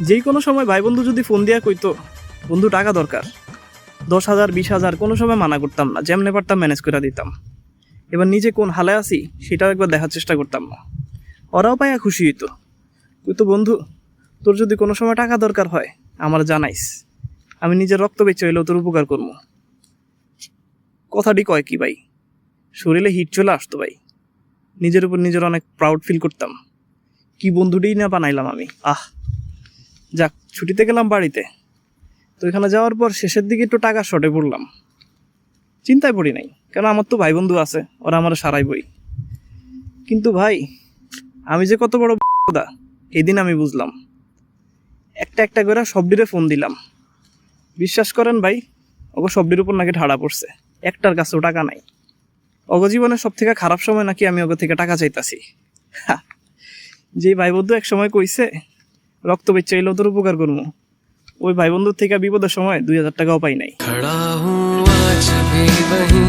যেই কোনো সময় ভাই বন্ধু যদি ফোন দিয়া কইতো বন্ধু টাকা দরকার, 10,000 20,000 কোনো সময় মানা করতাম না, যেমনে পারতাম ম্যানেজ করে দিতাম। এবার নিজে কোন হালে আছি সেটাও একবার দেখার চেষ্টা করতাম না। ওরাও পাইয়া খুশি হইতো, কইতো বন্ধু তোর যদি কোনো সময় টাকা দরকার হয় আমার জানাইস, আমি নিজের রক্ত বেঁচে হইলেও তোর উপকার করবো। কথাটি কয় কি ভাই, শরীরে হিট চলে আসতো ভাই, নিজের উপর নিজের অনেক প্রাউড ফিল করতাম। কি বন্ধুটিই না বানাইলাম আমি। যাক, ছুটিতে গেলাম বাড়িতে, তো এখানে যাওয়ার পর শেষের দিকে একটু টাকা শর্টে পড়লাম। চিন্তায় পড়ি নাই, কারণ আমার তো ভাই বন্ধু আছে, ওরা আমার সারাইবই। কিন্তু ভাই আমি যে কত বড় দা এদিন আমি বুঝলাম। একটা একটা করে সবডিরে ফোন দিলাম, বিশ্বাস করেন ভাই ওগো সবডির উপর নাকি ঠাড়া পড়ছে, একটার কাছেও টাকা নাই। অগো জীবনের সব থেকে খারাপ সময় নাকি আমি ওগো থেকে টাকা চাইতাছি। যে ভাই বন্ধু এক সময় কইছে রক্ত বেচে এলেও তোর উপকার করবো, ওই ভাই বন্ধুর থেকে বিপদের সময় 2,000 টাকাও পাই নাই। खड़ा हूँ आज भी वहीं